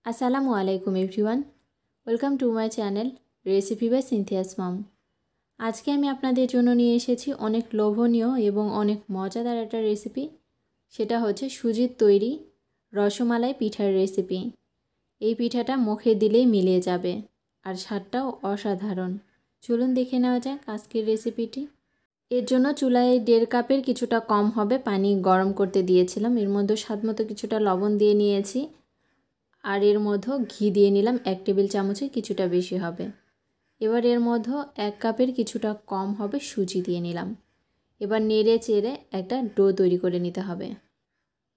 আসসালামু আলাইকুম everyone, welcome to my channel recipe by Sinthia's mom. আজকে আমি আপনাদের জন্য নিয়ে এসেছি অনেক লোভনীয় এবং অনেক মজাদার একটা রেসিপি। সেটা হচ্ছে সুজির তৈরি রসমালাই পিঠার রেসিপি। এই পিঠাটা মুখে দিলেই মিলিয়ে যাবে আর স্বাদটাও অসাধারণ। চলুন দেখে নেওয়া যাক আজকের রেসিপিটি। এর জন্য চুলায় 1.5 কাপের কিছুটা কম হবে পানি গরম করতে দিয়েছিলাম। এর মধ্যে স্বাদমতো কিছুটা লবণ দিয়ে নিয়েছি আর এর মধ্যে ঘি দিয়ে নিলাম 1 টেবিল চামচের কিছুটা বেশি হবে। এবার এর মধ্যে 1 কাপের কিছুটা কম হবে সুজি দিয়ে নিলাম। এবার নেড়ে চেড়ে একটা ডো তৈরি করে নিতে হবে।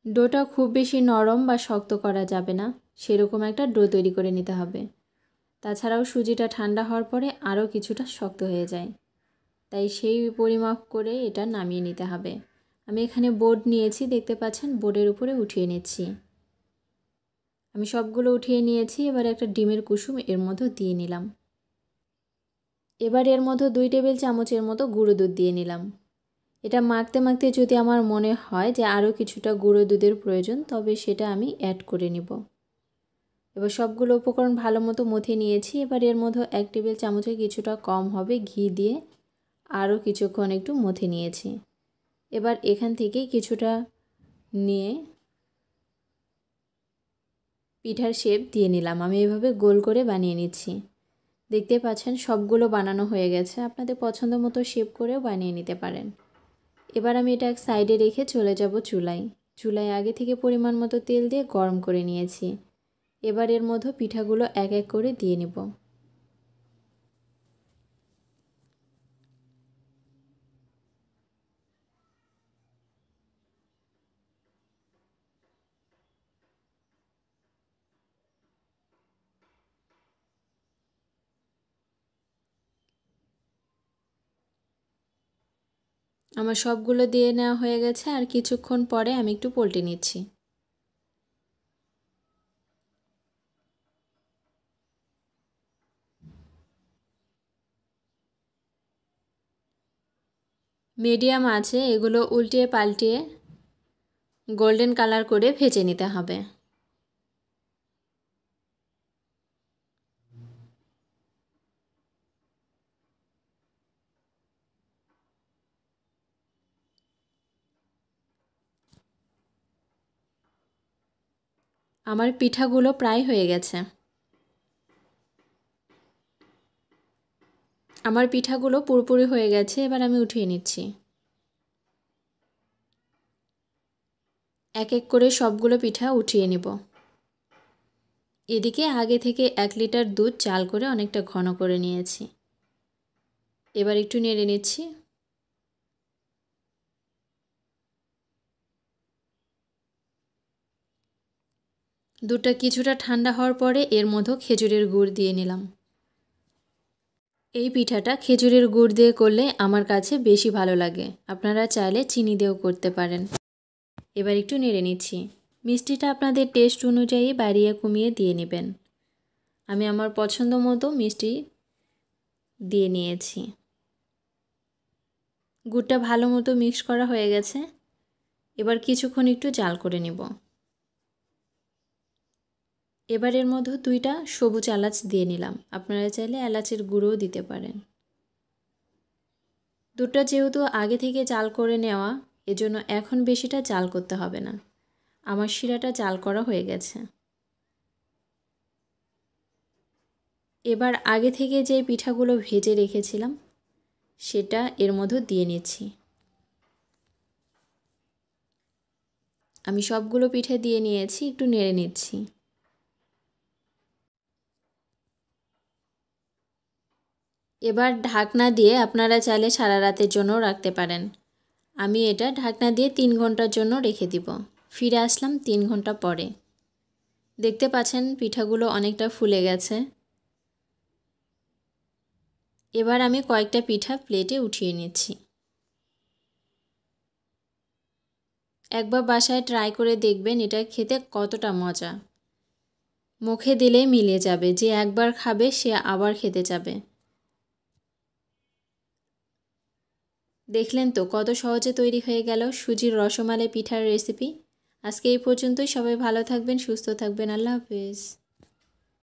ডোটা খুব বেশি নরম বা শক্ত করা যাবে না, সেরকম একটা ডো তৈরি করে নিতে হবে। তাছাড়াও সুজিটা ঠান্ডা হওয়ার পরে আরও কিছুটা শক্ত হয়ে যায়, তাই সেই পরিমাপ করে এটা নামিয়ে নিতে হবে। আমি এখানে বোর্ড নিয়েছি, দেখতে পাচ্ছেন, বোর্ডের উপরে উঠিয়ে নিচ্ছি। আমি সবগুলো উঠিয়ে নিয়েছি। এবার একটা ডিমের কুসুম এর মধ্যে দিয়ে নিলাম। এবার এর মধ্যে 2 টেবিল চামচের মতো গুঁড়ো দুধ দিয়ে নিলাম। এটা মাখতে মাখতে যদি আমার মনে হয় যে আরও কিছুটা গুঁড়ো দুধের প্রয়োজন, তবে সেটা আমি অ্যাড করে নিব। এবার সবগুলো উপকরণ ভালো মতো মথে নিয়েছি। এবার এর মধ্যে 1 টেবিল চামচের কিছুটা কম হবে ঘি দিয়ে আরও কিছুক্ষণ একটু মথে নিয়েছি। এবার এখান থেকে কিছুটা নিয়ে পিঠার শেপ দিয়ে নিলাম। আমি এভাবে গোল করে বানিয়ে নিচ্ছি। দেখতে পাচ্ছেন সবগুলো বানানো হয়ে গেছে। আপনাদের পছন্দ মতো শেপ করেও বানিয়ে নিতে পারেন। এবার আমি এটা এক সাইডে রেখে চলে যাব চুলায়। চুলায় আগে থেকে পরিমাণ মতো তেল দিয়ে গরম করে নিয়েছি। এবার এর মধ্যে পিঠাগুলো এক এক করে দিয়ে নেব। আমার সবগুলো দিয়ে নেওয়া হয়ে গেছে। আর কিছুক্ষণ পরে আমি একটু পল্টে নিচ্ছি। মিডিয়াম আছে এগুলো উল্টিয়ে পাল্টিয়ে গোল্ডেন কালার করে ভেজে নিতে হবে। আমার পিঠাগুলো প্রায় হয়ে গেছে। আমার পিঠাগুলো পুরোপুরি হয়ে গেছে। এবার আমি উঠিয়ে নিচ্ছি। এক এক করে সবগুলো পিঠা উঠিয়ে নিব। এদিকে আগে থেকে 1 লিটার দুধ জাল করে অনেকটা ঘন করে নিয়েছি। এবার একটু নেড়ে নিচ্ছি। দুধটা কিছুটা ঠান্ডা হওয়ার পরে এর মধ্যে খেজুরের গুড় দিয়ে নিলাম। এই পিঠাটা খেজুরের গুড় দিয়ে করলে আমার কাছে বেশি ভালো লাগে। আপনারা চাইলে চিনি দিয়েও করতে পারেন। এবার একটু নেড়ে নিচ্ছি। মিষ্টিটা আপনাদের টেস্ট অনুযায়ী বাড়িয়ে কমিয়ে দিয়ে নেবেন। আমি আমার পছন্দ মতো মিষ্টি দিয়ে নিয়েছি। গুড়টা ভালো মতো মিক্স করা হয়ে গেছে। এবার কিছুক্ষণ একটু জাল করে নেব। এবার এর মধ্যে 2টা সবুজ এলাচ দিয়ে নিলাম। আপনারা চাইলে এলাচের গুঁড়োও দিতে পারেন। দুধটা যেহেতু আগে থেকে জাল করে নেওয়া, এজন্য এখন বেশিটা জাল করতে হবে না। আমার শিরাটা জাল করা হয়ে গেছে। এবার আগে থেকে যে পিঠাগুলো ভেজে রেখেছিলাম সেটা এর মধ্যে দিয়ে নিচ্ছি। আমি সবগুলো পিঠে দিয়ে নিয়েছি, একটু নেড়ে নিচ্ছি। এবার ঢাকনা দিয়ে আপনারা চাইলে সারা রাতের জন্য রাখতে পারেন। আমি এটা ঢাকনা দিয়ে 3 ঘন্টার জন্য রেখে দিব। ফিরে আসলাম 3 ঘন্টা পরে। দেখতে পাচ্ছেন পিঠাগুলো অনেকটা ফুলে গেছে। এবার আমি কয়েকটা পিঠা প্লেটে উঠিয়ে নিচ্ছি। একবার বাসায় ট্রাই করে দেখবেন এটা খেতে কতটা মজা। মুখে দিলেই মিলে যাবে। যে একবার খাবে সে আবার খেতে যাবে। দেখলেন তো কত সহজে তৈরি হয়ে গেল সুজির রসমালাই পিঠার রেসিপি। আজকে এই পর্যন্তই। সবাই ভালো থাকবেন, সুস্থ থাকবেন। আল্লাহ হাফেজ।